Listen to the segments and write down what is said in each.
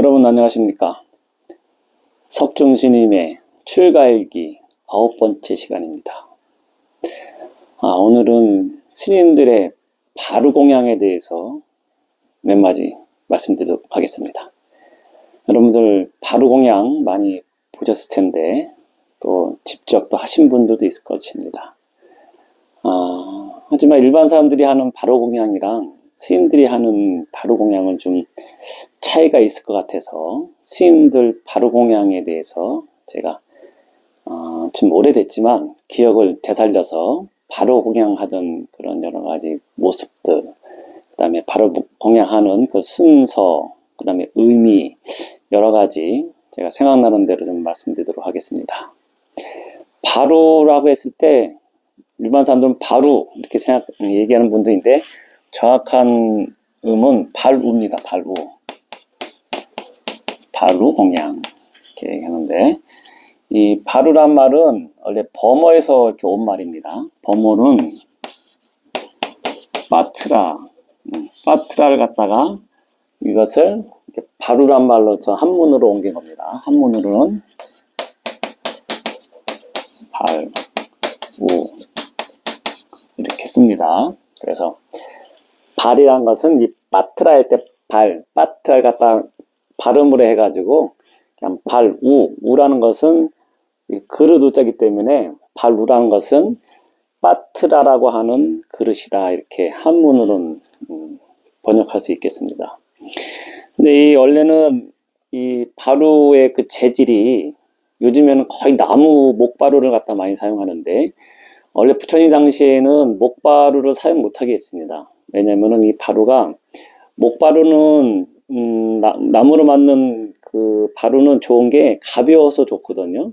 여러분 안녕하십니까? 석중스님의 출가일기 9번째 시간입니다. 오늘은 스님들의 바루공양에 대해서 몇 마디 말씀드리도록 하겠습니다. 여러분들 바루공양 많이 보셨을 텐데 또 직접 또 하신 분들도 있을 것입니다. 하지만 일반 사람들이 하는 바루공양이랑 스님들이 하는 바루공양은 좀 차이가 있을 것 같아서 스님들 바루공양에 대해서 제가 좀 오래됐지만 기억을 되살려서 바루공양하던 그런 여러 가지 모습들, 그 다음에 바루공양하는 그 순서, 그 다음에 의미, 여러 가지 제가 생각나는 대로 좀 말씀드리도록 하겠습니다. 바루라고 했을 때 일반 사람들은 바루 이렇게 얘기하는 분들인데 정확한 음은 발우입니다. 바루공양 이렇게 얘기하는데, 이 바루란 말은 원래 버머에서 이렇게 온 말입니다. 버머는 빠트라를 갖다가 이것을 이렇게 바루란 말로 한문으로 옮긴 겁니다. 한문으로는 발우 이렇게 씁니다. 그래서 발이란 것은 이 빠트라일 때 빠트라를 갖다 발음으로 해가지고 그냥 우라는 것은 그릇 우자기 때문에 발우라는 것은 빠트라라고 하는 그릇이다, 이렇게 한문으로는 번역할 수 있겠습니다. 근데 원래는 이 바루의 그 재질이 요즘에는 거의 나무 목바루를 갖다 많이 사용하는데, 원래 부처님 당시에는 목바루를 사용 못하게 했습니다. 왜냐면은 이 바루가, 목바루는 나무로 만든 그 바루는 좋은 게 가벼워서 좋거든요.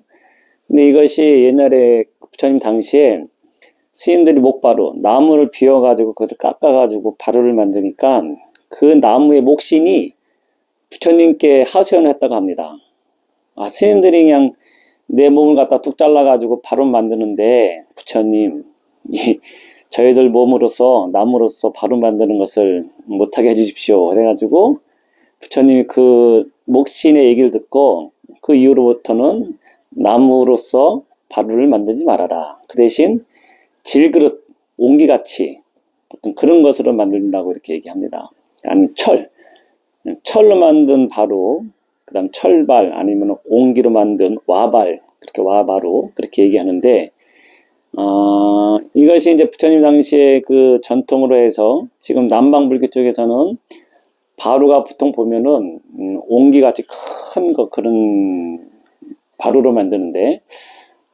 근데 이것이 옛날에 부처님 당시에 스님들이 목바루, 나무를 비워가지고 그것을 깎아가지고 바루를 만드니까 그 나무의 목신이 부처님께 하소연을 했다고 합니다. 스님들이 그냥 내 몸을 갖다 뚝 잘라가지고 바루 만드는데 부처님, 저희들 몸으로서 나무로서 바루 만드는 것을 못하게 해주십시오. 그래가지고 부처님이 그 목신의 얘기를 듣고 그 이후로부터는 나무로서 바루를 만들지 말아라. 그 대신 질그릇, 옹기같이 어떤 그런 것으로 만든다고 이렇게 얘기합니다. 아니면 철로 만든 바루, 그 다음 철발, 아니면 옹기로 만든 와발, 그렇게 와바루, 그렇게 얘기하는데, 이것이 이제 부처님 당시에 그 전통으로 해서 지금 남방불교 쪽에서는 바루가 보통 보면은 옹기같이 큰 거, 그런 바루로 만드는데,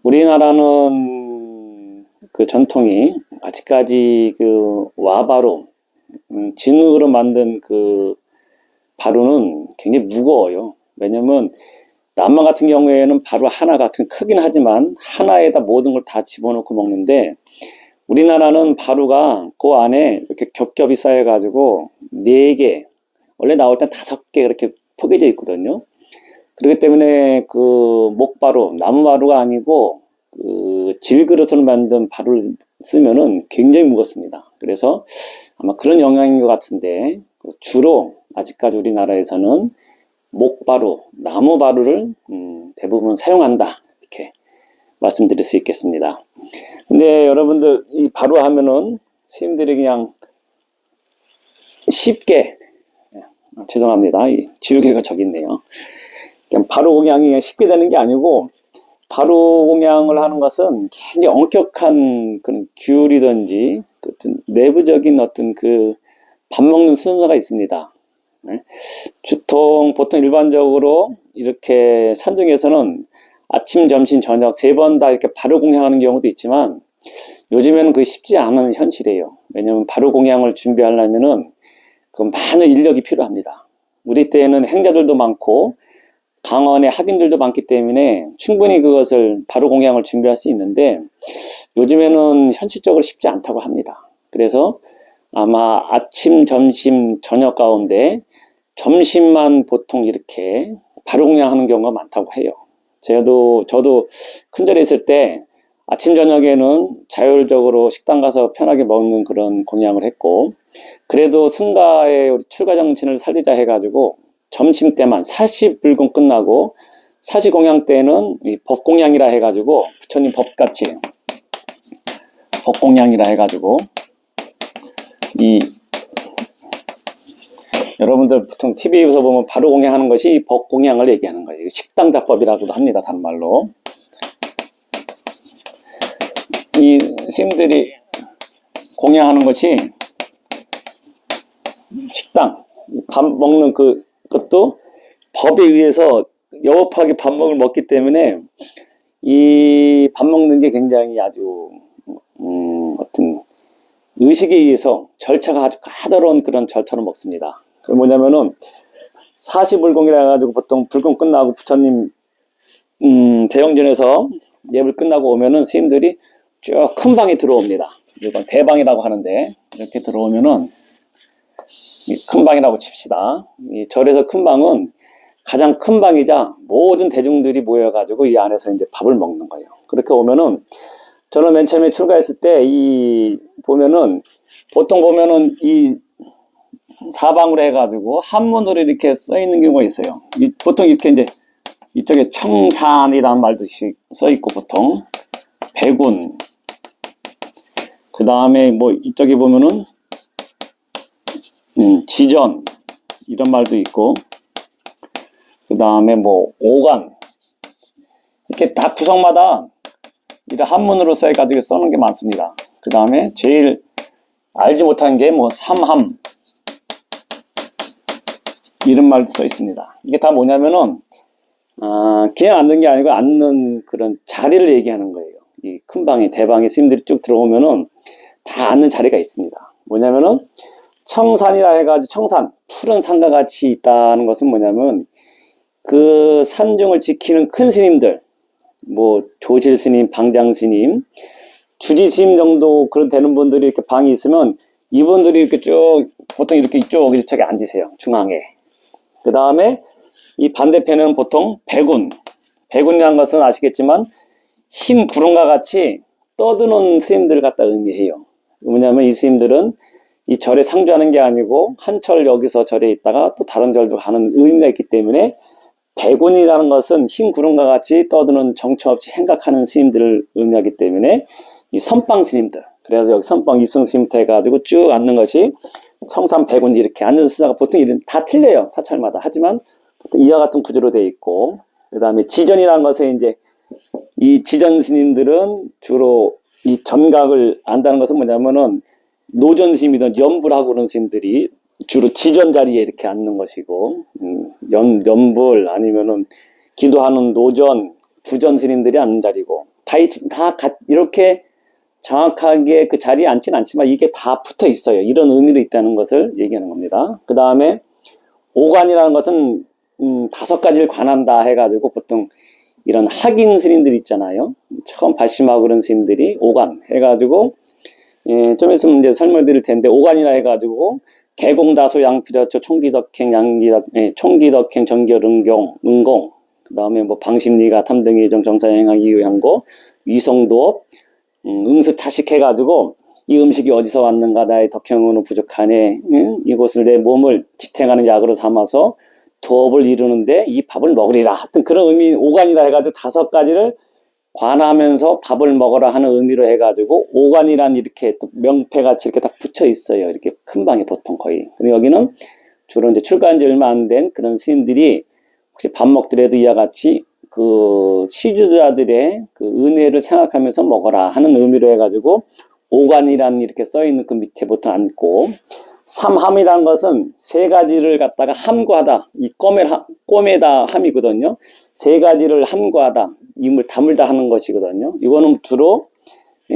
우리나라는 그 전통이 아직까지 그 와바루, 진흙으로 만든 그 바루는 굉장히 무거워요. 왜냐면 남방 같은 경우에는 바루 하나가 크긴 하지만 하나에다 모든 걸 다 집어넣고 먹는데, 우리나라는 바루가 그 안에 이렇게 겹겹이 쌓여가지고 4개, 원래 나올 땐 5개 그렇게 포개져 있거든요. 그렇기 때문에 그 목바루, 나무바루가 아니고 그 질그릇으로 만든 바루를 쓰면은 굉장히 무겁습니다. 그래서 아마 그런 영향인 것 같은데, 주로 아직까지 우리나라에서는 목바루, 나무바루를 대부분 사용한다, 이렇게 말씀드릴 수 있겠습니다. 근데 여러분들 이 바루 하면은 스님들이 그냥 쉽게, 죄송합니다, 이 지우개가 저기 있네요. 그냥 바루공양이 그냥 쉽게 되는 게 아니고, 바루공양을 하는 것은 굉장히 엄격한 그런 규율이든지 어떤 내부적인 어떤 그 밥 먹는 순서가 있습니다. 보통 일반적으로 이렇게 산중에서는 아침, 점심, 저녁 3번 다 이렇게 바루공양하는 경우도 있지만, 요즘에는 그게 쉽지 않은 현실이에요. 왜냐하면 바루공양을 준비하려면은 그 많은 인력이 필요합니다. 우리 때에는 행자들도 많고 강원의 학인들도 많기 때문에 충분히 그것을 바루공양을 준비할 수 있는데, 요즘에는 현실적으로 쉽지 않다고 합니다. 그래서 아마 아침, 점심, 저녁 가운데 점심만 보통 이렇게 바루공양 하는 경우가 많다고 해요. 저도 큰절에 있을 때 아침, 저녁에는 자율적으로 식당 가서 편하게 먹는 그런 공양을 했고, 그래도 승가의 우리 출가정신을 살리자 해가지고 점심 때만 사시불공 끝나고 사시공양 때는 이 법공양이라 해가지고 부처님 법같이 법공양이라 해가지고 이 여러분들 보통 TV에서 보면 바로 공양하는 것이 법공양을 얘기하는 거예요. 식당자법이라고도 합니다. 단말로. 이 스님들이 공양하는 것이 식당, 밥 먹는 그것도 법에 의해서 여법하게 밥먹을 먹기 때문에 이 밥 먹는 게 굉장히 아주 어떤 의식에 의해서 절차가 아주 까다로운 그런 절차로 먹습니다. 그 뭐냐면은 사시불공이라 해가지고 보통 불공 끝나고 부처님 대영전에서 예불 끝나고 오면은 스님들이 쭉 큰 방에 들어옵니다. 이건 대방이라고 하는데 이렇게 들어오면은 큰 방이라고 칩시다. 이 절에서 큰 방은 가장 큰 방이자 모든 대중들이 모여가지고 이 안에서 이제 밥을 먹는 거예요. 그렇게 오면은 저는 맨 처음에 출가했을 때 보면은 보통 보면은 이 사방으로 해가지고 한문으로 이렇게 써 있는 경우가 있어요. 보통 이렇게 이제 이쪽에 청산이라는 말도 써 있고 보통 백운 그 다음에 뭐 이쪽에 보면은 지전 이런 말도 있고 그 다음에 뭐 오간 이렇게 다 구성마다 이런 한문으로 써가지고 써놓은 게 많습니다. 그 다음에 제일 알지 못한 게 뭐 삼함 이런 말도 써 있습니다. 이게 다 뭐냐면은 그냥 앉는 게 아니고 앉는 그런 자리를 얘기하는 거예요. 이 큰 방에 대방에 스님들이 쭉 들어오면은 다 앉는 자리가 있습니다. 뭐냐면은 청산이라 해가지고 청산 푸른 산과 같이 있다는 것은 뭐냐면 그 산중을 지키는 큰 스님들 뭐 조실 스님, 방장 스님, 주지 스님 정도 그런 되는 분들이 이렇게 방이 있으면 이분들이 이렇게 쭉 보통 이렇게 이쪽에 앉으세요. 중앙에. 그 다음에 이 반대편에는 보통 백운이라는 것은 아시겠지만 흰 구름과 같이 떠드는 스님들 갖다 의미해요. 뭐냐면 이 스님들은 이 절에 상주하는 게 아니고 한 철 여기서 절에 있다가 또 다른 절도 가는 의미가 있기 때문에 백운이라는 것은 흰 구름과 같이 떠드는 정처 없이 생각하는 스님들을 의미하기 때문에 이 선방 스님들 그래서 여기 선방 입성 스님부터 해가지고 쭉 앉는 것이 청산 백운 이렇게 앉는 수자가 보통 이런 다 틀려요. 사찰마다. 하지만 보통 이와 같은 구조로 되어 있고 그 다음에 지전이라는 것에 이제 이 지전 스님들은 주로 이 전각을 안다는 것은 뭐냐면은 노전 스님이든 연불하고 그런 스님들이 주로 지전 자리에 이렇게 앉는 것이고 연불 아니면은 기도하는 노전 부전 스님들이 앉는 자리고 다 이렇게 정확하게 그 자리에 앉지는 않지만 이게 다 붙어 있어요. 이런 의미로 있다는 것을 얘기하는 겁니다. 그 다음에 오관이라는 것은 5가지를 관한다 해가지고 보통 이런 학인 스님들 있잖아요. 처음 발심하고 그런 스님들이 오관 해가지고 좀 있으면 이제 설명드릴 텐데 오관이라 해가지고 개공다소 양필여초 총기덕행 총기덕행 정결응공 응공 그 다음에 뭐 방심리가 탐등의정 정사행항 이유향고 위성도업 응수차식 해가지고 이 음식이 어디서 왔는가 나의 덕행으로 부족하네 이곳을 내 몸을 지탱하는 약으로 삼아서 도업을 이루는데 이 밥을 먹으리라 하여튼 그런 의미 오관이라 해가지고 5가지를 관하면서 밥을 먹어라 하는 의미로 해가지고 오관이란 이렇게 또 명패같이 이렇게 다 붙여 있어요. 이렇게 큰 방에 보통 거의. 그리고 여기는 주로 이제 출가한 지 얼마 안 된 그런 스님들이 혹시 밥 먹더라도 이와 같이 그 시주자들의 그 은혜를 생각하면서 먹어라 하는 의미로 해가지고 오관이란 이렇게 써 있는 그 밑에 보통 앉고 삼함이라는 것은 3가지를 갖다가 함구하다. 이 꼼에다 함이거든요. 3가지를 함구하다. 임을 다물다 하는 것이거든요. 이거는 주로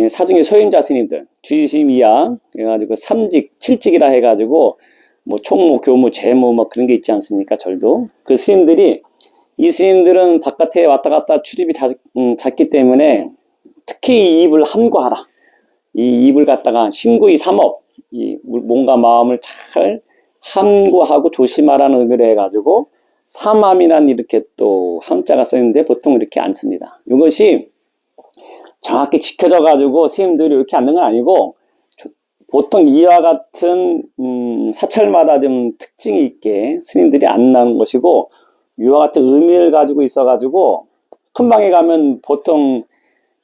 사중의 소임자 스님들, 주의심 이하, 그래가지고 3직, 7직이라 해가지고 뭐 총무, 교무, 재무 뭐 그런 게 있지 않습니까? 절도. 그 스님들이 이 스님들은 바깥에 왔다 갔다 출입이 잦기 때문에 특히 이 입을 함구하라. 이 입을 갖다가 신구이 삼업, 이 몸과 마음을 잘 함구하고 조심하라는 의미로 해가지고 삼함이란 이렇게 또 함자가 써있는데 보통 이렇게 안 씁니다. 이것이 정확히 지켜져 가지고 스님들이 이렇게 앉는 건 아니고 보통 이와 같은 사찰마다 좀 특징이 있게 스님들이 안내하는 것이고, 이와 같은 의미를 가지고 있어가지고 큰 방에 가면 보통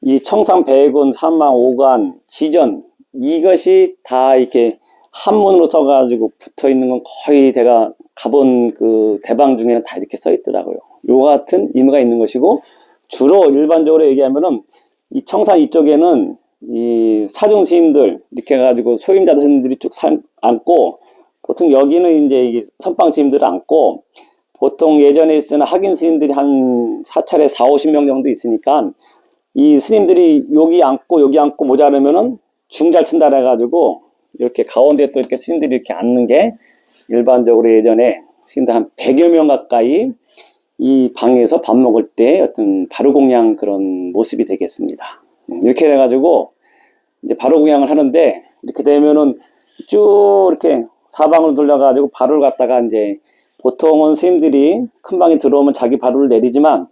이 청상 백운 삼망 오간 지전 이것이 다 이렇게 한문으로 써가지고 붙어 있는 건 거의 제가 가본 그 대방 중에는 다 이렇게 써 있더라고요. 요 같은 의미가 있는 것이고, 주로 일반적으로 얘기하면은 이 청산 이쪽에는 이 사중 스님들 이렇게 해가지고 소임자 스님들이 쭉 앉고, 보통 여기는 이제 이 선방 스님들을 앉고, 보통 예전에 쓰는 학인 스님들이 한 사찰에 4, 50명 정도 있으니까 이 스님들이 여기 앉고 모자르면은 중잘 친다 해가지고 이렇게 가운데 또 이렇게 스님들이 이렇게 앉는 게 일반적으로 예전에 스님들 한 100여 명 가까이 이 방에서 밥 먹을 때 어떤 바루공양 그런 모습이 되겠습니다. 이렇게 해가지고 이제 바루공양을 하는데, 이렇게 되면은 쭉 이렇게 사방으로 돌려가지고 바루를 갖다가 이제 보통은 스님들이 큰 방에 들어오면 자기 바루를 내리지만,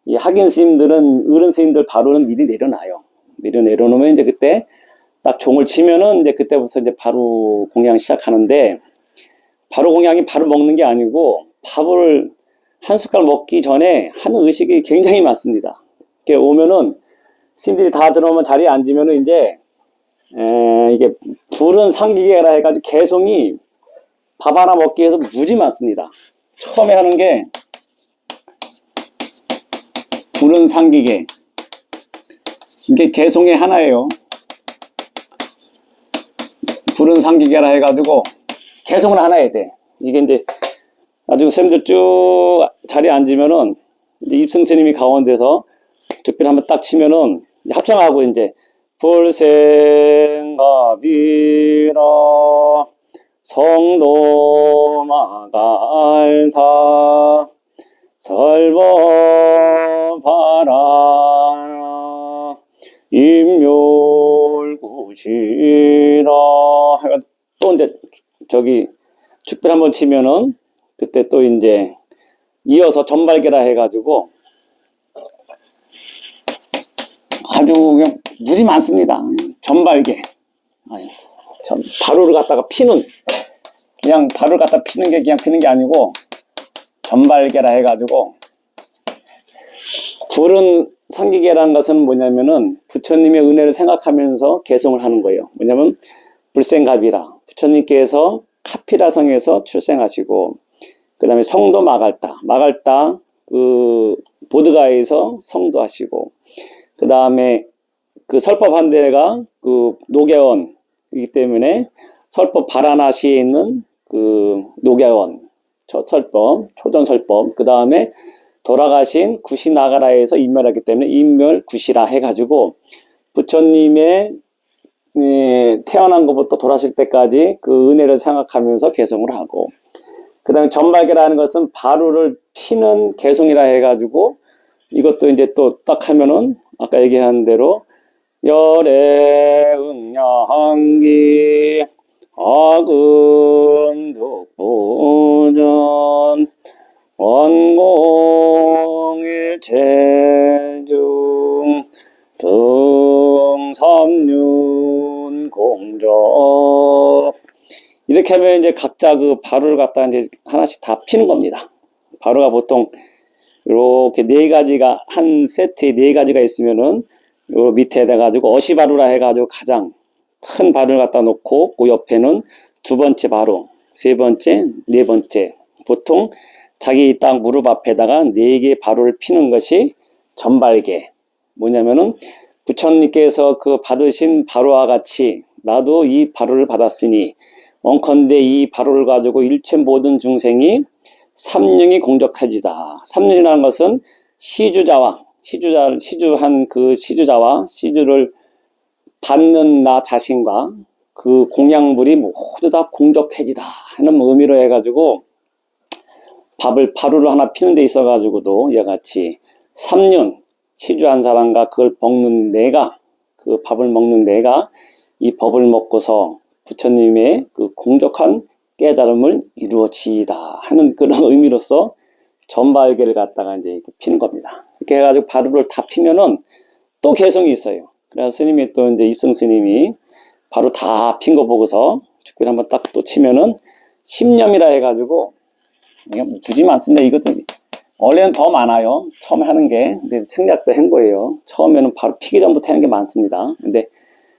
이 학인 스님들은 어른 스님들 바루는 미리 내려놔요. 미리 내려놓으면 이제 그때 딱 종을 치면은 이제 그때부터 이제 바루 공양 시작하는데, 바루 공양이 바로 먹는 게 아니고 밥을 한 숟갈 먹기 전에 하는 의식이 굉장히 많습니다. 이렇게 오면은 스님들이 다 들어오면 자리에 앉으면은 이제 이게 불은 상기계라 해가지고 개송이 밥 하나 먹기 위해서 무지 많습니다. 처음에 하는 게 불은 상기계, 이게 개송의 하나예요. 불은 상기계라 해가지고 개송을 하나 해야 돼. 이게 이제 나중에 쌤들 쭉 자리에 앉으면은 이제 입승 스님이 가운데서 죽비를 한번 딱 치면은 합창하고 이제 불생갑이라 성도마갈사 설법하라 임묘구시라 해가 또 이제 저기 축별 한번 치면은 그때 또 이제 이어서 전발계라 해가지고 아주 그냥 무지 많습니다. 전발계. 바루를 갖다가 피는, 그냥 바루를 갖다 피는 게 그냥 피는 게 아니고 전발계라 해가지고, 불은 상기계라는 것은 뭐냐면은 부처님의 은혜를 생각하면서 개송을 하는 거예요. 뭐냐면 불생갑이라, 부처님께서 카피라 성에서 출생하시고, 그 다음에 성도 마갈타 그 보드가에서 성도하시고, 그 다음에 그 설법한 데가 그 노계원이기 때문에 설법 바라나시에 있는 그 노계원 설법, 초전설법, 그 다음에 돌아가신 구시나가라에서 인멸하기 때문에 인멸구시라 해가지고 부처님의 태어난 것부터 돌아가실 때까지 그 은혜를 생각하면서 개송을 하고, 그 다음에 전발계라는 것은 바루를 피는 개송이라 해가지고 이것도 이제 또 딱 하면은 아까 얘기한 대로 열애응양기 아금득보전 원공일체중 등삼륜 공적, 이렇게 하면 이제 각자 그 바루를 갖다 이제 하나씩 다 피는 겁니다. 바루가 보통 이렇게 네 가지가 한 세트에 네 가지가 있으면은 요 밑에다 가지고 어시바루라 해가지고 가장 큰 바루를 갖다 놓고 그 옆에는 두 번째 바루, 세 번째, 네 번째, 보통 자기 딱 무릎 앞에다가 네 개 바루를 피는 것이 전발계. 뭐냐면은 부처님께서 그 받으신 바루와 같이 나도 이 바루를 받았으니 원컨대 이 바루를 가지고 일체 모든 중생이 삼륜이 공적해지다. 삼륜이라는 것은 시주자와 시주한 그 시주자와 시주를 받는 나 자신과 그 공양물이 모두 다 공적해지다 하는 의미로 해가지고 바루를 하나 피는 데 있어가지고도 이와같이 삼륜, 시주한 사람과 그걸 먹는 내가, 그 밥을 먹는 내가 이 법을 먹고서 부처님의 그 공적한 깨달음을 이루어지이다 하는 그런 의미로서 전발계를 갖다가 이제 이렇게 피는 겁니다. 이렇게 해가지고 바루를 다 피면은 또 개송이 있어요. 그래서 스님이 또 이제 입승 스님이 바로 다 핀 거 보고서 죽비를 한번 딱 또 치면은 10념이라 해가지고 이게 굳이 많습니다. 이것도 원래는 더 많아요. 처음에 하는 게. 근데 생략도 한 거예요. 처음에는 바로 피기 전부터 하는 게 많습니다. 근데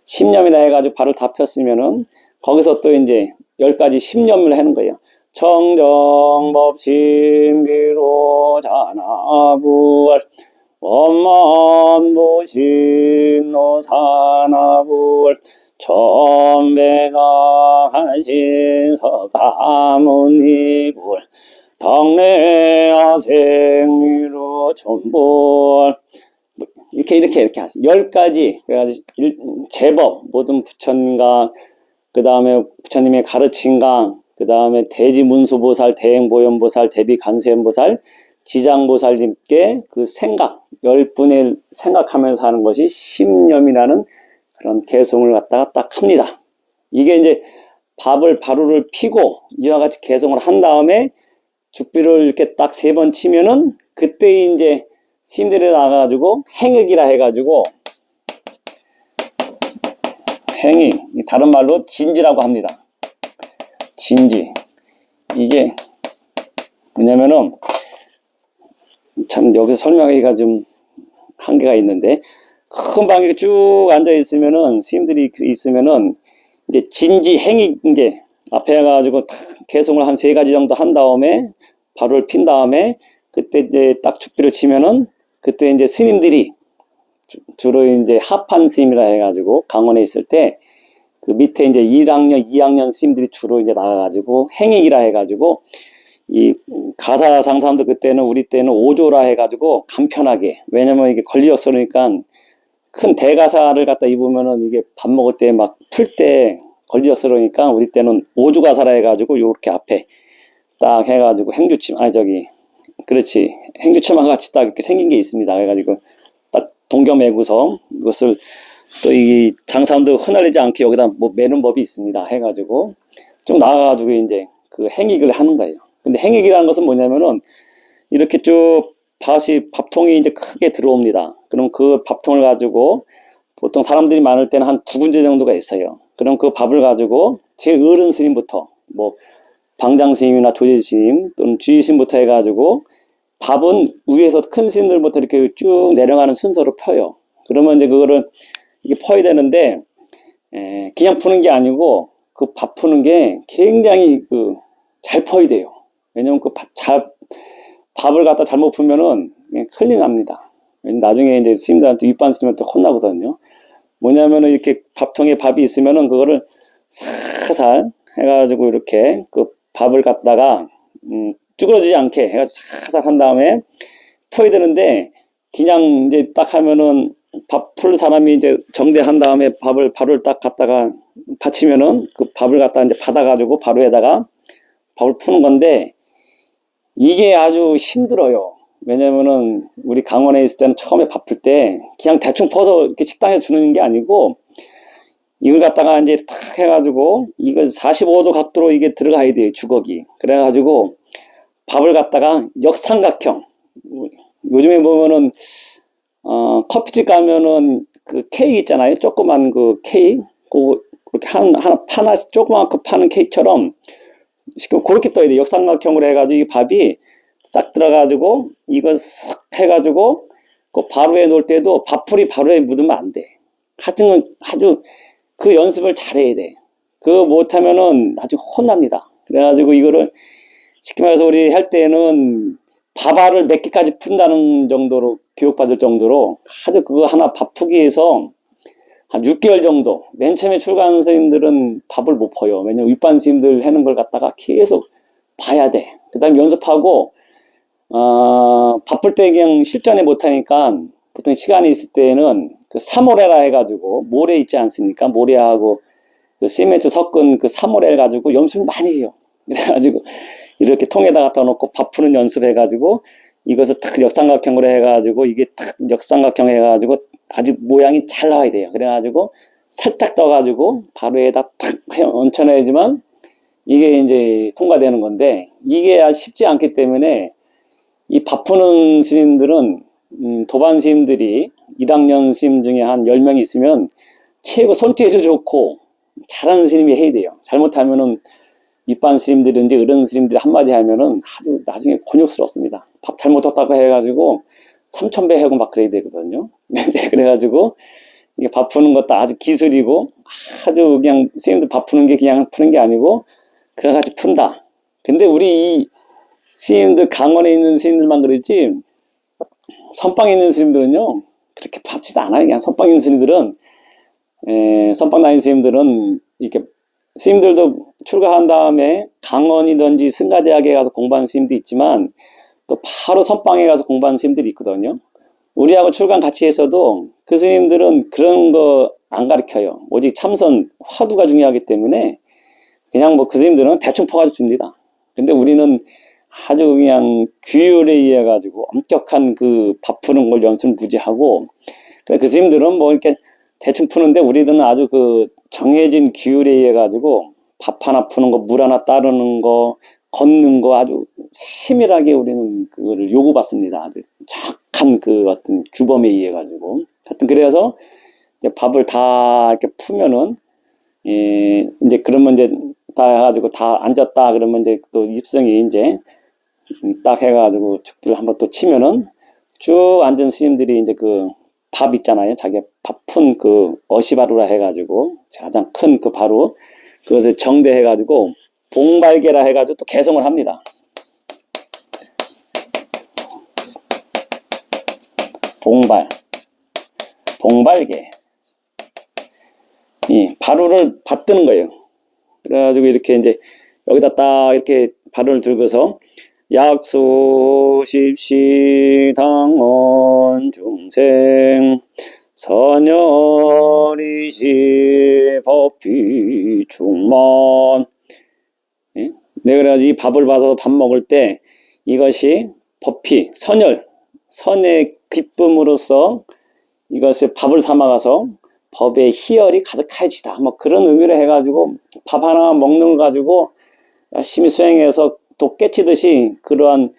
10념이라 해가지고 발을 다 폈으면은 거기서 또 이제 10가지 10념을 하는 거예요. 청정법 신비로 자나부활 원만보신노사나부활 천배가 한신서가문이불 당래아생미로 전불 이렇게 하세요. 10가지 그래가지고 제법 모든 부처님과 그 다음에 부처님의 가르침과 그 다음에 대지문수보살, 대행보현보살, 대비간세음보살, 지장보살님께 그 생각 10분의 생각하면서 하는 것이 십념이라는 그런 개송을 갖다가 딱 합니다. 이게 이제 밥을 바루를 피고 이와 같이 개송을 한 다음에 죽비를 이렇게 딱 3번 치면은 그때 이제 스님들이 나가가지고 행액이라 해가지고 행위 다른 말로 진지라고 합니다. 진지 이게 뭐냐면은 참 여기서 설명하기가 좀 한계가 있는데 큰 방에 쭉 앉아 있으면은 스님들이 있으면은 이제 진지 행위 이제 앞에 해가지고 개송을 한 3가지 정도 한 다음에 바로를 핀 다음에 그때 이제 딱 죽비를 치면은 그때 이제 스님들이 주로 이제 합한 스님이라 해가지고 강원에 있을 때 그 밑에 이제 1학년, 2학년 스님들이 주로 이제 나가가지고 행익이라 해가지고 이 가사 장사람도 그때는 우리 때는 5조라 해가지고 간편하게 왜냐면 이게 권리역설이니까 큰 대가사를 갖다 입으면은 이게 밥 먹을 때 막 풀 때 권리역설이니까 우리 때는 5조 가사라 해가지고 요렇게 앞에 딱 해가지고 행주치마 아니 저기 그렇지 행주치마 같이 딱 이렇게 생긴 게 있습니다. 그래가지고 딱 동경매구서 이것을 또 이 장사람도 흩날리지 않게 여기다 뭐 매는 법이 있습니다. 해가지고 좀 나가가지고 이제 그 행익을 하는 거예요. 근데 행익이라는 것은 뭐냐면은 이렇게 쭉 밥통이 이제 크게 들어옵니다. 그럼 그 밥통을 가지고 보통 사람들이 많을 때는 한 2군데 정도가 있어요. 그럼 그 밥을 가지고 제일 어른 스님부터 뭐 방장 스님이나 조지 스님 또는 주의 스님부터 해가지고 밥은 위에서 큰 스님들부터 이렇게 쭉 내려가는 순서로 펴요. 그러면 이제 그거를 이게 퍼야 되는데 그냥 푸는 게 아니고 그 밥 푸는 게 굉장히 그 잘 퍼야 돼요. 왜냐면 그 밥을 갖다 잘못 풀면은 큰일 납니다. 나중에 이제 스님들한테 윗반 스님한테 혼나거든요. 뭐냐면은 이렇게 밥통에 밥이 있으면은 그거를 살살 해가지고 이렇게 그 밥을 갖다가 쭈그러지지 않게 해가지고 살살 한 다음에 풀어야 되는데 그냥 이제 딱 하면은 밥 풀 사람이 이제 정대한 다음에 밥을 바로를 딱 갖다가 받치면은 그 밥을 갖다 이제 받아가지고 바로에다가 밥을 푸는 건데 이게 아주 힘들어요. 왜냐면은 우리 강원에 있을 때는 처음에 밥 풀 때 그냥 대충 퍼서 이렇게 식당에 주는 게 아니고 이걸 갖다가 이제 탁 해가지고 이거 45도 각도로 이게 들어가야 돼요. 주걱이. 그래가지고 밥을 갖다가 역삼각형 요즘에 보면은 커피집 가면은 그 케이크 있잖아요. 조그만 그 케이크 그렇게 하나 조그맣게 파는 케이크처럼 그렇게 떠야 돼. 역삼각형으로 해가지고 이 밥이 싹 들어가지고 이거 싹 해가지고 그 바로에 놓을 때도 밥풀이 바로에 묻으면 안 돼. 하여튼 아주 그 연습을 잘해야 돼. 그거 못하면은 아주 혼납니다. 그래가지고 이거를 쉽게 말해서 우리 할 때는 밥알을 몇 개까지 푼다는 정도로 교육받을 정도로 아주 그거 하나 밥 푸기 위해서 한 6개월 정도 맨 처음에 출가하는 선생님들은 밥을 못 퍼요. 왜냐면 윗반 선생님들 하는 걸 갖다가 계속 봐야 돼. 그 다음에 연습하고 바쁠 때 그냥 실전에 못하니까 보통 시간이 있을 때는 그 사모레라 해가지고 모래 있지 않습니까? 모래하고 그 시멘트 섞은 그 사모레를 가지고 연습을 많이 해요. 그래가지고 이렇게 통에다 갖다 놓고 밥 푸는 연습해가지고 이것을 탁 역삼각형으로 해가지고 이게 탁 역삼각형 해가지고 아주 모양이 잘 나와야 돼요. 그래가지고 살짝 떠가지고 바로에다 탁 얹혀내야지만 이게 이제 통과되는 건데 이게 쉽지 않기 때문에 이 밥 푸는 스님들은 도반 스님들이 1학년 스님 중에 한 10명 있으면 최고 손재주 좋고 잘하는 스님이 해야 돼요. 잘못하면은 윗반 스님들인지 어른 스님들이 한마디 하면은 아주 나중에 곤욕스럽습니다. 밥 잘못했다고 해가지고 3,000배 하고 막 그래야 되거든요. 그래가지고 이게 밥 푸는 것도 아주 기술이고 아주 그냥 스님들 밥 푸는 게 그냥 푸는 게 아니고 그와 같이 푼다. 근데 우리 이 스님들 강원에 있는 스님들만 그랬지 선방에 있는 스님들은요 그렇게 밟지도 않아요. 그냥 선방에 있는 스님들은 선방 다니는 스님들은 이렇게 스님들도 출가한 다음에 강원이든지 승가대학에 가서 공부하는 스님도 있지만 또 바로 선방에 가서 공부하는 스님들이 있거든요. 우리하고 출간 같이 했어도 그 스님들은 그런 거 안 가르쳐요. 오직 참선 화두가 중요하기 때문에 그냥 뭐 그 스님들은 대충 퍼가지고 줍니다. 근데 우리는 아주 그냥 규율에 의해 가지고 엄격한 그 밥 푸는 걸 연습을 무지하고 그 스님들은 뭐 이렇게 대충 푸는데 우리들은 아주 그 정해진 규율에 의해 가지고 밥 하나 푸는 거, 물 하나 따르는 거, 걷는 거 아주 세밀하게 우리는 그거를 요구받습니다. 아주 정확한 그 어떤 규범에 의해 가지고. 하여튼 그래서 이제 밥을 다 이렇게 푸면은 이제 그러면 이제 다 해가지고 다 앉았다 그러면 이제 또 입성이 이제 딱 해가지고 축비를 한번 또 치면은 쭉 앉은 스님들이 이제 그 밥 있잖아요. 자기 밥 푼 그 어시바루라 해가지고 가장 큰 그 바로 그것을 정대해가지고 봉발개라 해가지고 또 개성을 합니다. 봉발개. 이 바루를 받드는 거예요. 그래가지고 이렇게 이제 여기다 딱 이렇게 바루를 들고서 약수십시 당원 중생 선열이시 법비 충만. 네, 그래가지고 이 밥을 받아서 밥 먹을 때 이것이 법피 선열 선의 기쁨으로써 이것을 밥을 삼아가서 법의 희열이 가득할지다. 뭐 그런 의미로 해가지고 밥 하나 먹는 걸 가지고 열심히 수행해서 또 깨치듯이 그러한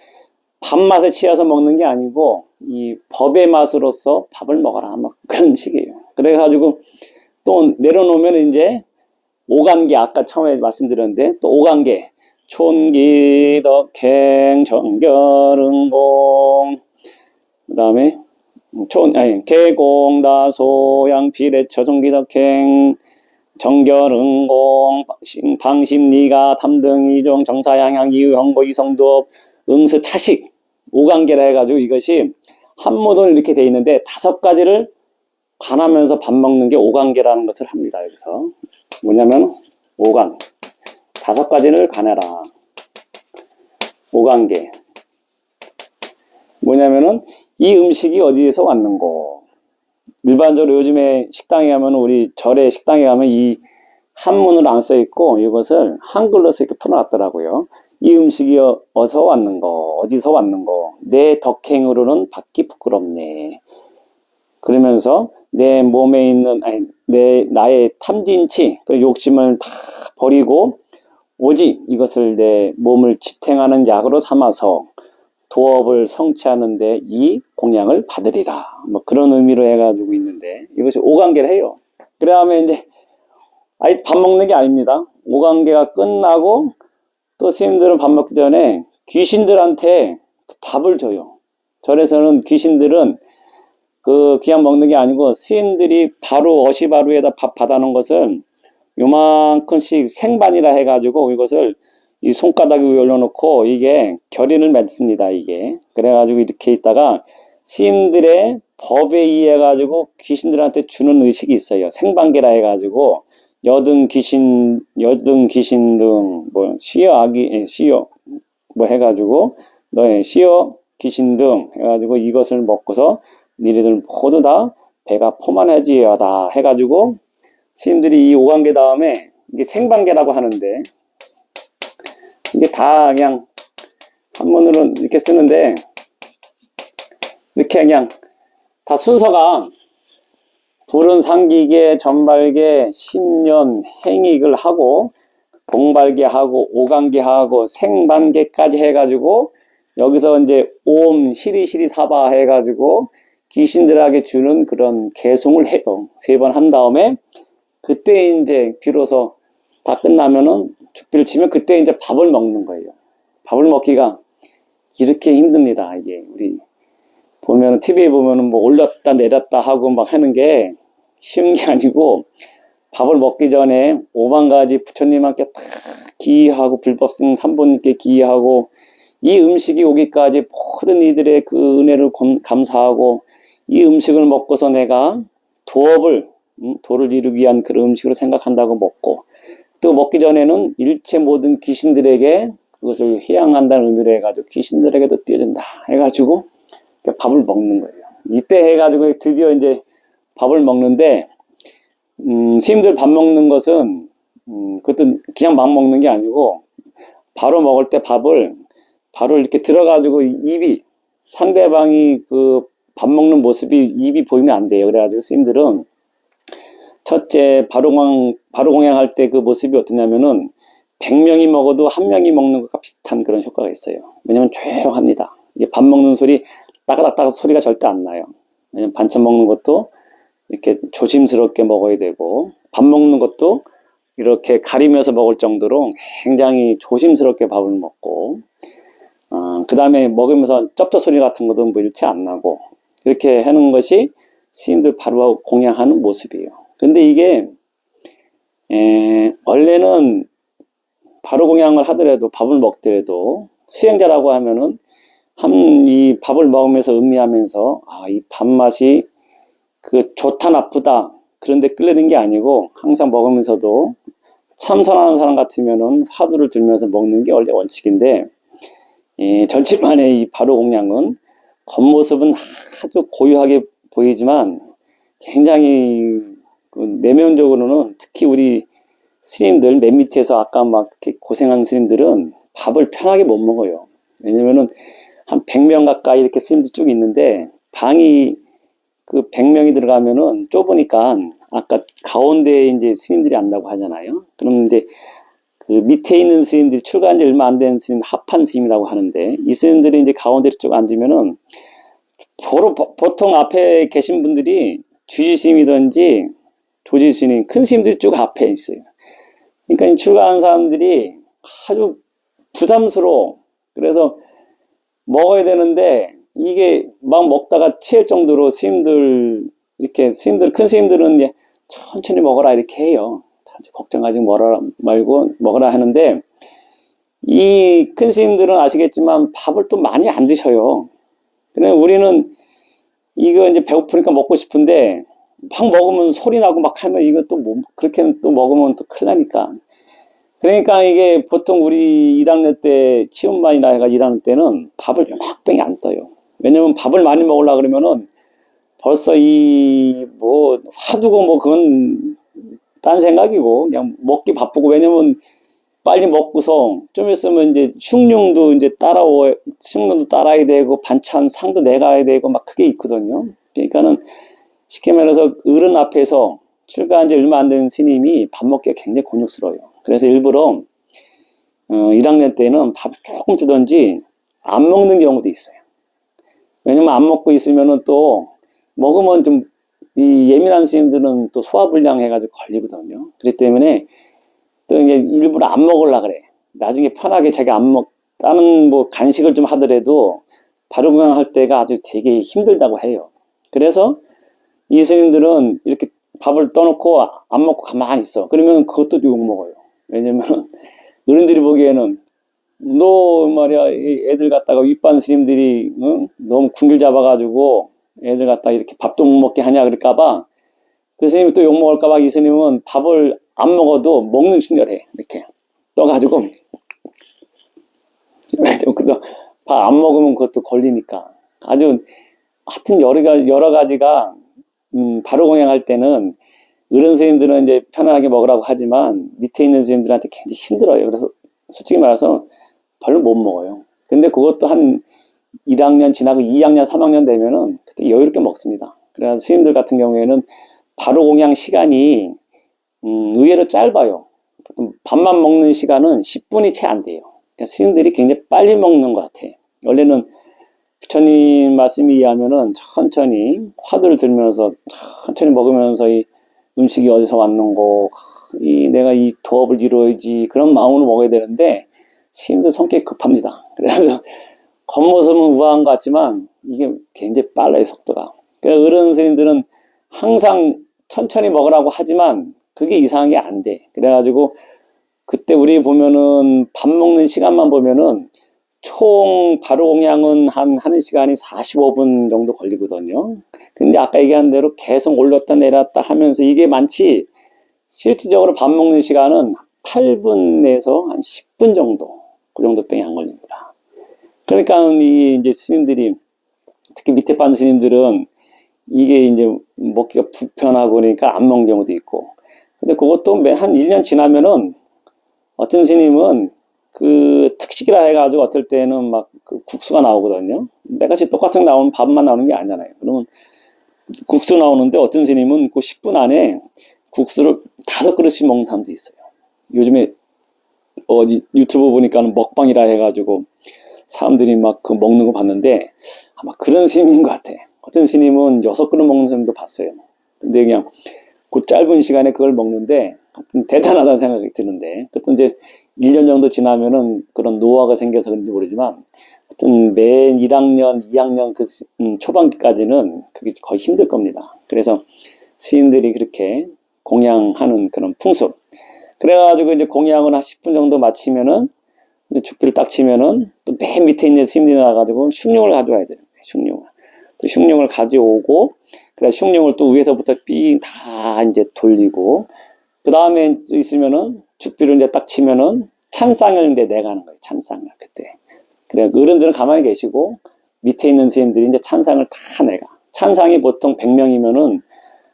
밥맛에 취해서 먹는 게 아니고 이 법의 맛으로서 밥을 먹어라. 막 그런 식이에요. 그래가지고 또 내려놓으면 이제 오간계 아까 처음에 말씀드렸는데 또 오간계 촌기덕행 정결응공 그 다음에 개공다소양 비례처 종기덕행 정결응공 방심리가 탐등이종 정사양양 이의형고 이성도업 응스차식 오관계라 해가지고 이것이 한문으로 이렇게 돼 있는데 5가지를 관하면서 밥 먹는 게 오관계라는 것을 합니다. 여기서 뭐냐면 오관 5가지를 관해라. 오관계 뭐냐면은 이 음식이 어디에서 왔는고. 일반적으로 요즘에 식당에 가면 우리 절에 식당에 가면 이 한문으로 안 써 있고 이것을 한글로 이렇게 풀어놨더라고요. 이 음식이 어디서 왔는고, 어디서 왔는고, 내 덕행으로는 받기 부끄럽네. 그러면서 내 몸에 있는 나의 탐진치, 그 욕심을 다 버리고 오직 이것을 내 몸을 지탱하는 약으로 삼아서 도업을 성취하는데 이 공양을 받으리라. 뭐 그런 의미로 해가지고 있는데 이것이 오관계를 해요. 그래 하면 이제 밥 먹는 게 아닙니다. 오관계가 끝나고 또 스님들은 밥 먹기 전에 귀신들한테 밥을 줘요. 절에서는 귀신들은 그냥 먹는 게 아니고 스님들이 바로 어시바루에다 밥 받아놓은 것을 요만큼씩 생반이라 해가지고 이것을 이 손바닥 위에 올려놓고 이게 결의를 맺습니다. 이게 그래가지고 이렇게 있다가 스님들의 법에 의해 가지고 귀신들한테 주는 의식이 있어요. 생반계라 해가지고 여등 귀신 등 뭐 시여 아기 시여 뭐 해가지고 너의 시여 귀신 등 해가지고 이것을 먹고서 니네들 모두 다 배가 포만해지어다 해가지고 스님들이 이 오관계 다음에 이게 생반계라고 하는데 이게 다 그냥 한문으로 이렇게 쓰는데 이렇게 그냥 다 순서가 불은 상기계, 전발계, 신년, 행익을 하고 봉발계하고 오관계하고 생반계까지 해가지고 여기서 이제 옴 시리시리 사바 해가지고 귀신들에게 주는 그런 개송을 해요. 3번 한 다음에 그 그때 이제 비로소 다 끝나면은 죽비를 치면 그때 이제 밥을 먹는 거예요. 밥을 먹기가 이렇게 힘듭니다. 이게 우리 보면 TV에 보면은 뭐 올렸다 내렸다 하고 막 하는 게 쉬운 게 아니고 밥을 먹기 전에 5만 가지 부처님한테 다 기이하고 불법승 삼보님께 기이하고 이 음식이 오기까지 모든 이들의 그 은혜를 감사하고 이 음식을 먹고서 내가 도를 이루기 위한 그런 음식으로 생각한다고 먹고 또 먹기 전에는 일체 모든 귀신들에게 그것을 회양한다는 의미로 해가지고 귀신들에게도 띄워준다 해가지고 밥을 먹는 거예요. 이때 해가지고 드디어 이제 밥을 먹는데 스님들 밥 먹는 것은 그것도 그냥 막 먹는 게 아니고 바로 먹을 때 밥을 바로 이렇게 들어가지고 입이 상대방이 그 밥 먹는 모습이 입이 보이면 안 돼요. 그래가지고 스님들은 첫째 바로 공양할 때 그 모습이 어떠냐면은 100명이 먹어도 한 명이 먹는 것과 비슷한 그런 효과가 있어요. 왜냐면 조용합니다. 이게 밥 먹는 소리 따가닥따가 소리가 절대 안 나요. 왜냐면 반찬 먹는 것도 이렇게 조심스럽게 먹어야 되고 밥 먹는 것도 이렇게 가리면서 먹을 정도로 굉장히 조심스럽게 밥을 먹고 그 다음에 먹으면서 쩝쩝 소리 같은 것도 뭐 일체 안 나고 그렇게 하는 것이 스님들 바로 공양하는 모습이에요. 근데 이게 원래는 바로 공양을 하더라도 밥을 먹더라도 수행자라고 하면은 이 밥을 먹으면서 음미하면서 이 밥맛이 그 좋다 나쁘다 그런데 끌리는 게 아니고 항상 먹으면서도 참선하는 사람 같으면은 화두를 들면서 먹는 게 원래 원칙인데 절치만의 이 바로 공양은 겉모습은 아주 고유하게 보이지만 굉장히 그 내면적으로는 특히 우리 스님들 맨 밑에서 아까 막 이렇게 고생한 스님들은 밥을 편하게 못 먹어요. 왜냐면은 한 100명 가까이 이렇게 스님들 쭉 있는데 방이 그 100명이 들어가면은 좁으니까 아까 가운데에 이제 스님들이 앉다고 하잖아요. 그럼 이제 그 밑에 있는 스님들이 출가한 지 얼마 안 된 스님 합한 스님이라고 하는데 이 스님들이 이제 가운데로 쭉 앉으면은 보통 앞에 계신 분들이 주지스님이든지 조지스님 큰 스님들이 쭉 앞에 있어요. 그러니까 이 출가한 사람들이 아주 부담스러워. 그래서 먹어야 되는데 이게 막 먹다가 취할 정도로 스님들 큰 스님들은 이제 천천히 먹어라 이렇게 해요. 천천히 걱정하지 말고 먹어라 하는데 이 큰 스님들은 아시겠지만 밥을 또 많이 안 드셔요. 그래 우리는 이거 이제 배고프니까 먹고 싶은데 막 먹으면 소리 나고 막 하면 이거 또 그렇게는 또 먹으면 또 큰일 나니까. 그러니까 이게 보통 우리 1학년 때 치움반이나 해가 1학년 때는 밥을 요만큼이 안 떠요. 왜냐면 밥을 많이 먹으려고 그러면은 벌써 화두고 그건 딴 생각이고 그냥 먹기 바쁘고 왜냐면 빨리 먹고서 좀 있으면 이제 흉룡도 따라야 되고 반찬 상도 내가야 되고 막 그게 있거든요. 그러니까는 쉽게 말해서 어른 앞에서 출가한 지 얼마 안 된 스님이 밥 먹기가 굉장히 곤욕스러워요. 그래서 일부러 1학년 때는 밥 조금 주던지 안 먹는 경우도 있어요. 왜냐면 안 먹고 있으면은 또 먹으면 좀 이 예민한 스님들은 또 소화불량 해가지고 걸리거든요. 그렇기 때문에 또 이제 일부러 안 먹으려고 그래. 나중에 편하게 자기 다른 간식을 좀 하더라도 바로 공양할 때가 아주 되게 힘들다고 해요. 그래서 이 스님들은 이렇게 밥을 떠놓고 안 먹고 가만히 있어. 그러면 그것도 욕 먹어요. 왜냐면 어른들이 보기에는 너 말이야 애들 갖다가 윗반 스님들이 너무 군길 잡아가지고 애들 갖다가 이렇게 밥도 못 먹게 하냐 그럴까봐 그 스님이 또 욕 먹을까봐 이 스님은 밥을 안 먹어도 먹는 순결해. 이렇게 떠가지고 밥 안 먹으면 그것도 걸리니까 아주 하여튼 여러 가지가 바로 공양할 때는 어른 스님들은 이제 편안하게 먹으라고 하지만 밑에 있는 스님들한테 굉장히 힘들어요. 그래서 솔직히 말해서 별로 못 먹어요. 근데 그것도 한 1학년 지나고 2학년, 3학년 되면은 그때 여유롭게 먹습니다. 그래서 스님들 같은 경우에는 바로 공양 시간이 의외로 짧아요. 보통 밥만 먹는 시간은 10분이 채 안 돼요. 그러니까 스님들이 굉장히 빨리 먹는 것 같아요. 원래는 부처님 말씀에 의하면은 천천히 화두를 들면서 천천히 먹으면서 이 음식이 어디서 왔는고, 내가 이 도업을 이루어야지, 그런 마음으로 먹어야 되는데, 스님들 성격이 급합니다. 그래서 겉모습은 우아한 것 같지만, 이게 굉장히 빨라요, 속도가. 그래서 어른 스님들은 항상 천천히 먹으라고 하지만, 그게 이상하게 안 돼. 그래가지고, 그때 우리 보면은, 밥 먹는 시간만 보면은, 총 바로 공양은 하는 시간이 45분 정도 걸리거든요. 근데 아까 얘기한 대로 계속 올렸다 내렸다 하면서 이게 많지, 실질적으로 밥 먹는 시간은 8분에서 한 10분 정도, 그 정도밖에 안 걸립니다. 그러니까 이제 스님들이, 특히 밑에 반 스님들은 이게 이제 먹기가 불편하고 그러니까 안 먹는 경우도 있고. 근데 그것도 한 1년 지나면은 어떤 스님은 그 특식이라 해가지고 어떨 때는 막 그 국수가 나오거든요. 매같이 똑같은 나오는 밥만 나오는 게 아니잖아요. 그러면 국수 나오는데 어떤 스님은 그 10분 안에 국수를 5그릇씩 먹는 사람도 있어요. 요즘에 어디 유튜브 보니까는 먹방이라 해가지고 사람들이 막 그 먹는 거 봤는데 아마 그런 스님인 것 같아. 어떤 스님은 6그릇 먹는 사람도 봤어요. 근데 그냥 그 짧은 시간에 그걸 먹는데 하여튼 대단하다는 생각이 드는데, 그것도 이제 1년 정도 지나면은 그런 노화가 생겨서 그런지 모르지만 하여튼 맨 1학년, 2학년 그 초반기까지는 그게 거의 힘들 겁니다. 그래서 스님들이 그렇게 공양하는 그런 풍습. 그래가지고 이제 공양을 한 10분 정도 마치면은 죽비를 딱 치면은 또 맨 밑에 있는 스님들이 나가지고 숭늉을 가져와야 돼요. 숭늉을. 또 숭늉을 가져오고, 그래 숭늉을 또 위에서부터 삥 다 이제 돌리고, 그 다음에 있으면은 죽비를 이제 딱 치면은 찬상을 이제 내가는 거예요. 찬상을 그때. 그래 어른들은 가만히 계시고 밑에 있는 스님들이 이제 찬상을 다 내가. 찬상이 보통 100명이면은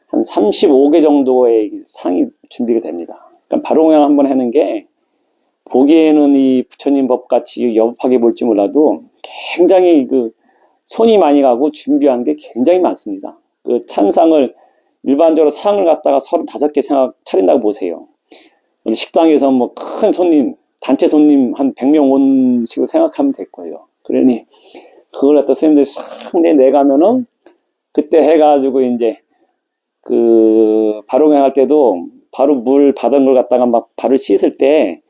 한 35개 정도의 상이 준비가 됩니다. 그러니까 바로공양 한번 하는 게 보기에는 이 부처님 법 같이 여법하게 볼지 몰라도 굉장히 그 손이 많이 가고 준비한 게 굉장히 많습니다. 그 찬상을 일반적으로 상을 갖다가 35개 차린다고 보세요. 식당에서 뭐 큰 손님, 단체 손님 한 100명 온 식으로 생각하면 될 거예요. 그러니 그걸 갖다 스님들이 싹 내가면은 그때 해가지고 이제 그 바로공양 할 때도 바로 물 받은 걸 갖다가 막 바로 씻을 때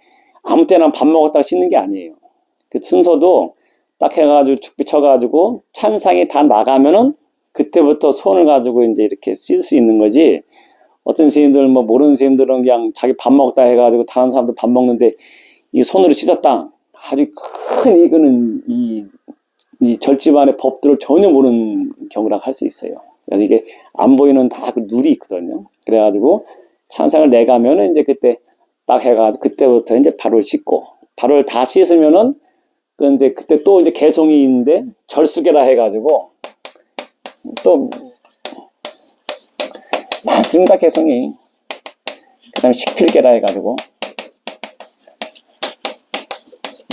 아무 때나 밥 먹었다가 씻는 게 아니에요. 그 순서도 딱 해가지고 죽비 쳐가지고 찬상이 다 나가면은 그때부터 손을 가지고 이제 이렇게 씻을 수 있는 거지. 어떤 스님들 뭐 모르는 스님들은 그냥 자기 밥 먹다 해가지고 다른 사람들 밥 먹는데 이 손으로 씻었다. 아주 큰 이거는 이 절집안의 법들을 전혀 모르는 경우라 할 수 있어요. 그래서 이게 안 보이는 다 그 룰이 있거든요. 그래가지고 찬상을 내가면은 이제 그때 딱 해가지고 그때부터 이제 발을 씻고, 발을 다 씻으면은 그 이제 그때 또 이제 개송이 있는데 절수계라 해가지고 또 많습니다. 개송이. 그 다음에 식필계라 해가지고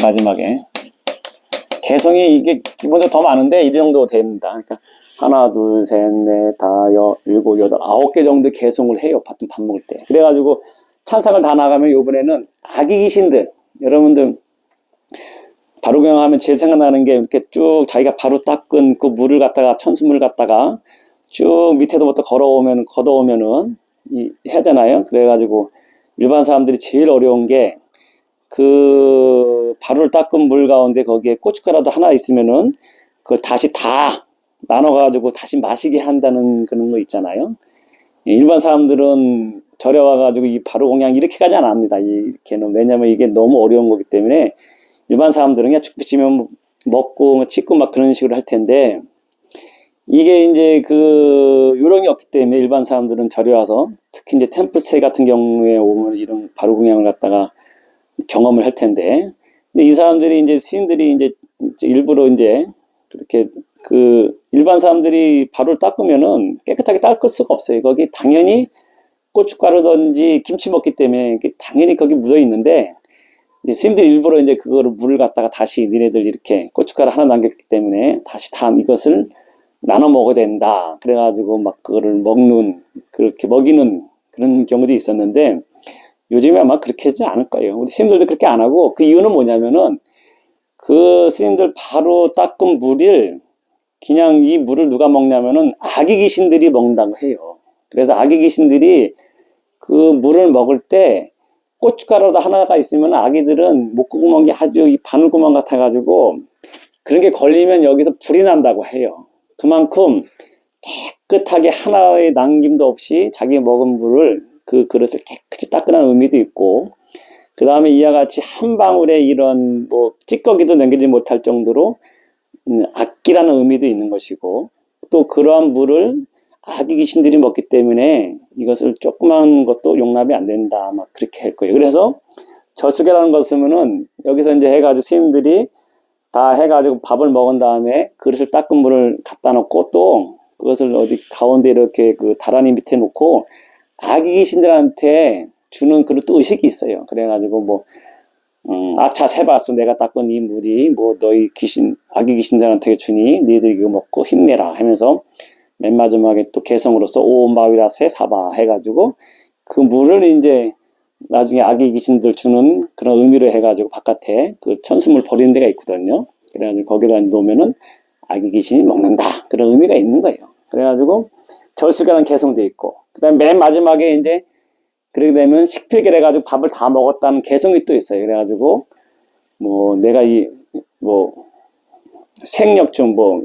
마지막에 개송이 이게 기본적으로 더 많은데 이 정도 됩니다. 그러니까 하나, 둘, 셋, 넷, 다, 일곱, 여덟, 9개 정도 개송을 해요. 밥 먹을 때. 그래가지고 찬상을 다 나가면 요번에는 아기 귀신들, 여러분들 바로공양 하면 제일 생각나는 게 이렇게 쭉 자기가 바로 닦은 그 물을 갖다가 천수물 갖다가 쭉 밑에서부터 걷어오면은 하잖아요. 그래가지고 일반 사람들이 제일 어려운 게 그 바로를 닦은 물 가운데 거기에 고춧가루도 하나 있으면은 그걸 다시 다 나눠가지고 다시 마시게 한다는 그런 거 있잖아요. 일반 사람들은 절에 와가지고 이 바로공양 이렇게까지 안 합니다. 이렇게는. 왜냐면 이게 너무 어려운 거기 때문에 일반 사람들은 그냥 죽비치면 먹고 찍고 막 그런 식으로 할 텐데, 이게 이제 그 요령이 없기 때문에 일반 사람들은 절에 와서 특히 이제 템플스테이 같은 경우에 오면 이런 바로공양을 갖다가 경험을 할 텐데, 근데 이 사람들이 이제 스님들이 이제 일부러 이제 그렇게 그 일반 사람들이 바로를 닦으면은 깨끗하게 닦을 수가 없어요. 거기 당연히 고춧가루든지 김치 먹기 때문에 당연히 거기 묻어 있는데, 스님들이 일부러 이제 그거를 물을 갖다가 다시 니네들 이렇게 고춧가루 하나 남겼기 때문에 다시 다 이것을 나눠 먹어야 된다. 그래가지고 막 그거를 그렇게 먹이는 그런 경우도 있었는데, 요즘에 아마 그렇게 하지 않을 거예요. 우리 스님들도 그렇게 안 하고, 그 이유는 뭐냐면은 그 스님들 바로 닦은 물을 그냥 이 물을 누가 먹냐면은 아기 귀신들이 먹는다고 해요. 그래서 아기 귀신들이 그 물을 먹을 때 고춧가루도 하나가 있으면 아기들은 목구멍이 아주 이 바늘구멍 같아가지고 그런 게 걸리면 여기서 불이 난다고 해요. 그만큼 깨끗하게 하나의 남김도 없이 자기 먹은 물을 그 그릇을 깨끗이 닦으라는 의미도 있고, 그 다음에 이와 같이 한 방울의 이런 뭐 찌꺼기도 남기지 못할 정도로 아끼라는 의미도 있는 것이고, 또 그러한 물을 아기 귀신들이 먹기 때문에 이것을 조그만 것도 용납이 안 된다, 막 그렇게 할 거예요. 그래서 저수계라는 것은 여기서 이제 해가지고 스님들이 다 해가지고 밥을 먹은 다음에 그릇을 닦은 물을 갖다 놓고 또 그것을 어디 가운데 이렇게 그 다라니 밑에 놓고 아기 귀신들한테 주는 그런 또 의식이 있어요. 그래가지고 뭐 아차 세바스 내가 닦은 이 물이 뭐 너희 귀신 아기 귀신들한테 주니 너희들 이거 먹고 힘내라 하면서 맨 마지막에 또 개성으로서 오마위라세 사바 해가지고 그 물을 이제 나중에 아기 귀신들 주는 그런 의미로 해가지고 바깥에 그 천수물 버리는 데가 있거든요. 그래가지고 거기다 놓으면은 아기 귀신이 먹는다, 그런 의미가 있는 거예요. 그래가지고 절수가는 개성도 있고, 그 다음에 맨 마지막에 이제 그렇게 되면 식필결 해가지고 밥을 다 먹었다는 개성이 또 있어요. 그래가지고 뭐 내가 이 뭐 생력중 뭐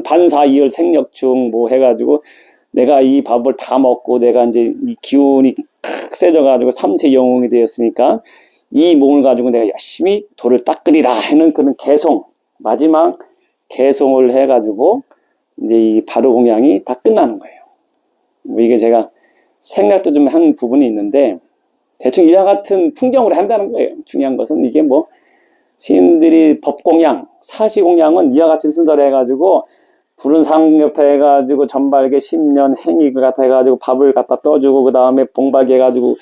반사이열 생력중 뭐 해가지고 내가 이 밥을 다 먹고 내가 이제 이 기운이 탁 세져가지고 삼세 영웅이 되었으니까 이 몸을 가지고 내가 열심히 돌을 닦으리라 하는 그런 개성, 마지막 개성을 해가지고 이제 이 바로공양이 다 끝나는 거예요. 뭐 이게 제가 생각도 좀 한 부분이 있는데 대충 이와 같은 풍경으로 한다는 거예요. 중요한 것은 이게 뭐 스님들이 법공양, 사시공양은 이와 같은 순서로 해가지고 푸른 상엽타 해가지고 전발개 10년 행위 같아 해가지고 밥을 갖다 떠주고, 그 다음에 봉발개 해가지고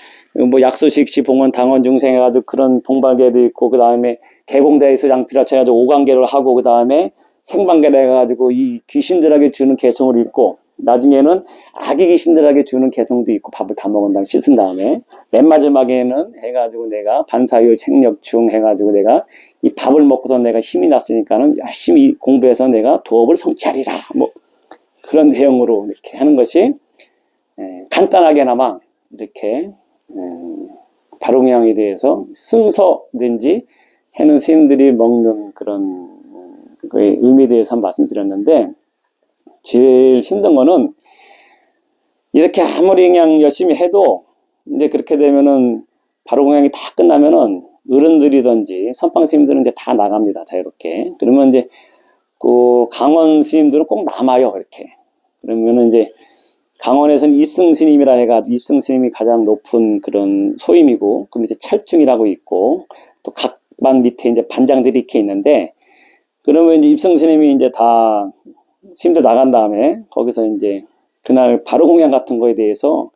뭐 약소식시 봉헌 당원 중생 해가지고 그런 봉발개도 있고, 그 다음에 개공대에서 양피라쳐 해가지고 오광개를 하고, 그 다음에 생방개를 해가지고 이 귀신들에게 주는 개성을 입고, 나중에는 아기 귀신들에게 주는 개성도 있고, 밥을 다 먹은 다음에 씻은 다음에 맨 마지막에는 해가지고 내가 반사율 생력중 해가지고 내가 이 밥을 먹고도 내가 힘이 났으니까는 열심히 공부해서 내가 도업을 성취하리라, 뭐 그런 내용으로 이렇게 하는 것이 간단하게나마 이렇게 바로공양에 대해서 순서든지 해는 스님들이 먹는 그런 그 의미에 대해서 말씀드렸는데, 제일 힘든 거는 이렇게 아무리 그냥 열심히 해도 이제 그렇게 되면은 바로공양이 다 끝나면은 어른들이든지 선방 스님들은 이제 다 나갑니다, 자유롭게. 그러면 이제 그 강원 스님들은 꼭 남아요, 이렇게. 그러면은 이제 강원에서는 입승 스님이라 해가지고 입승 스님이 가장 높은 그런 소임이고, 그 밑에 찰중이라고 있고, 또 각 반 밑에 이제 반장들이 이렇게 있는데, 그러면 이제 입승 스님이 이제 다 스님들 나간 다음에 거기서 이제 그날 바로공양 같은 거에 대해서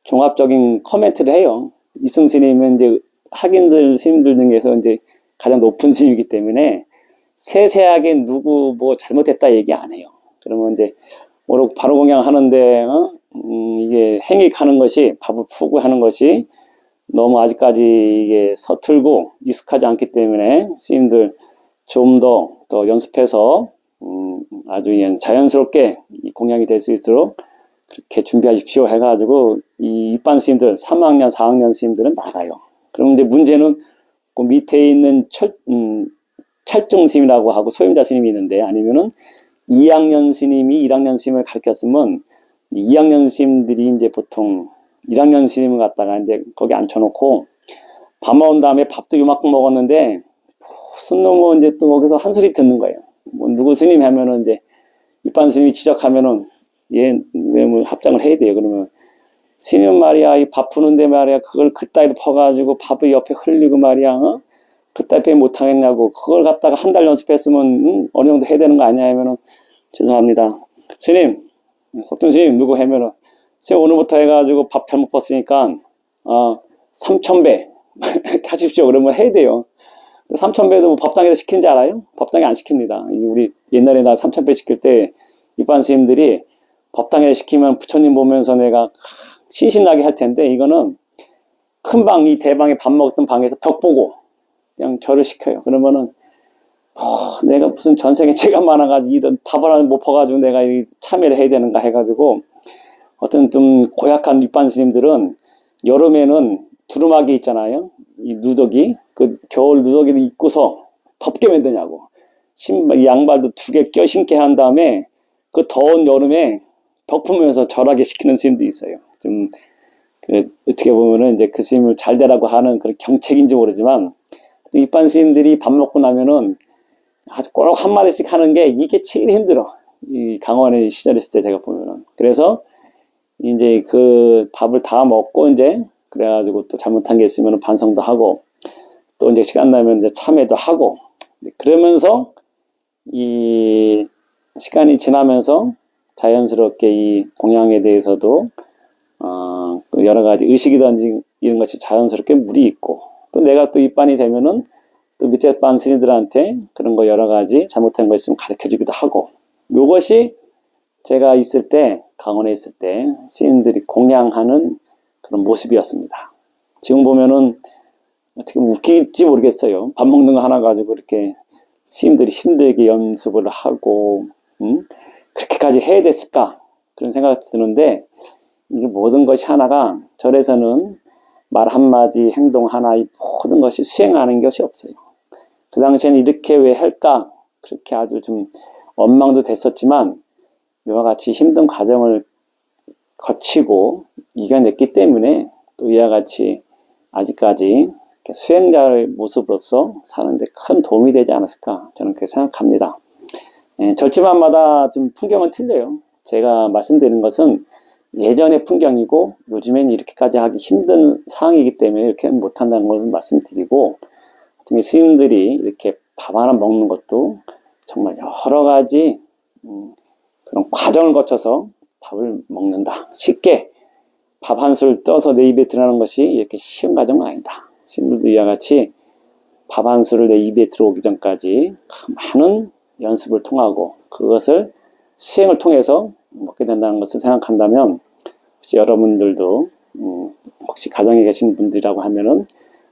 종합적인 코멘트를 해요. 입승 스님은 이제 학인들 스님들 중에서 이제 가장 높은 스님이기 때문에 세세하게 누구 뭐 잘못했다 얘기 안 해요. 그러면 이제 바로공양 하는데 이게 행익하는 것이 밥을 푸고 하는 것이 너무 아직까지 이게 서툴고 익숙하지 않기 때문에 스님들 좀 더 연습해서 아주 그냥 자연스럽게 공양이 될 수 있도록 그렇게 준비하십시오 해가지고 이 일반 스님들 3학년 4학년 스님들은 나가요. 그럼 이제 문제는 그 밑에 있는 찰정 스님이라고 하고 소임자 스님이 있는데, 아니면은 2학년 스님이 1학년 스님을 가르쳤으면 2학년 스님들이 이제 보통 1학년 스님을 갖다가 이제 거기 앉혀놓고 밥 먹은 다음에 밥도 요만큼 먹었는데 무슨 놈은 이제 또 거기서 한 소리 듣는 거예요. 뭐 누구 스님 하면은 이제 일반 스님이 지적하면은 얘 왜 뭐 합장을 해야 돼요. 그러면 스님 말이야, 이 밥 푸는데 말이야, 그걸 그따위로 퍼가지고 밥을 옆에 흘리고 말이야, 그따위 못하겠냐고, 그걸 갖다가 한 달 연습했으면 어느 정도 해야 되는 거 아니냐 하면은 죄송합니다. 스님, 석준 스님 누구 하면은 스님 오늘부터 해가지고 밥 잘못 팠으니까 3,000배 하십시오. 그러면 해야 돼요. 3,000배도 뭐 법당에서 시킨지 알아요? 법당에 안 시킵니다. 우리 옛날에 나 3,000배 시킬 때 일반 스님들이 법당에 시키면 부처님 보면서 내가 신신나게 할 텐데, 이거는 큰 방, 이 대방에 밥 먹었던 방에서 벽 보고 그냥 절을 시켜요. 그러면은 내가 무슨 전생에 죄가 많아가지고 이런 밥을 못 퍼가지고 내가 참여를 해야 되는가 해가지고 어떤 좀 고약한 윗반 스님들은 여름에는 두루마기 있잖아요. 이 누더기. 그 겨울 누더기를 입고서 덥게 만드냐고. 신발, 양발도 2개 껴 신게 한 다음에 그 더운 여름에 벽품면서 절하게 시키는 스님도 있어요. 좀, 어떻게 보면은 이제 그 스님을 잘 되라고 하는 그런 경책인지 모르지만, 윗반 스님들이 밥 먹고 나면은 아주 꼭 한마디씩 하는 게 이게 제일 힘들어. 이 강원에 시절 있을 때 제가 보면은. 그래서 이제 그 밥을 다 먹고 이제 그래가지고 또 잘못한 게 있으면 반성도 하고 또 이제 시간 나면 이제 참회도 하고 그러면서 이 시간이 지나면서 자연스럽게 이 공양에 대해서도 여러 가지 의식이든지 이런 것이 자연스럽게 물이 있고 또 내가 또 입반이 되면은 또 밑에 반 스님들한테 그런 거 여러 가지 잘못한 거 있으면 가르쳐 주기도 하고 요것이 제가 있을 때 강원에 있을 때 스님들이 공양하는 그런 모습이었습니다. 지금 보면은 어떻게 웃길지 모르겠어요. 밥 먹는 거 하나 가지고 이렇게 스님들이 힘들게 연습을 하고 그렇게까지 해야 됐을까 그런 생각이 드는데 이게 모든 것이 하나가 절에서는 말 한마디 행동 하나 이 모든 것이 수행하는 것이 없어요. 그 당시에는 이렇게 왜 할까 그렇게 아주 좀 원망도 됐었지만 이와 같이 힘든 과정을 거치고 이겨냈기 때문에 또 이와 같이 아직까지 수행자의 모습으로서 사는데 큰 도움이 되지 않았을까 저는 그렇게 생각합니다. 절지마마다 좀 풍경은 틀려요. 제가 말씀드리는 것은 예전의 풍경이고 요즘엔 이렇게까지 하기 힘든 상황이기 때문에 이렇게 못한다는 것을 말씀드리고 스님들이 이렇게 밥 하나 먹는 것도 정말 여러 가지 그런 과정을 거쳐서 밥을 먹는다. 쉽게 밥 한 술 떠서 내 입에 들어가는 것이 이렇게 쉬운 과정은 아니다. 스님들도 이와 같이 밥 한 술을 내 입에 들어오기 전까지 많은 연습을 통하고 그것을 수행을 통해서 먹게 된다는 것을 생각한다면 혹시 여러분들도 혹시 가정에 계신 분들이라고 하면은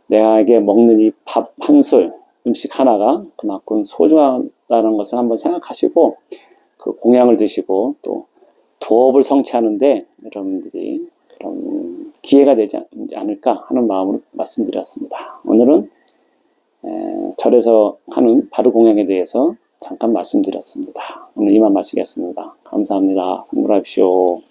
내게 먹는 이 밥 한 술 음식 하나가 그만큼 소중하다는 것을 한번 생각하시고 그 공양을 드시고 또 도업을 성취하는데 여러분들이 그런 기회가 되지 않을까 하는 마음으로 말씀드렸습니다. 오늘은 절에서 하는 바르 공양에 대해서 잠깐 말씀드렸습니다. 오늘 이만 마치겠습니다. 감사합니다. 성불하십시오.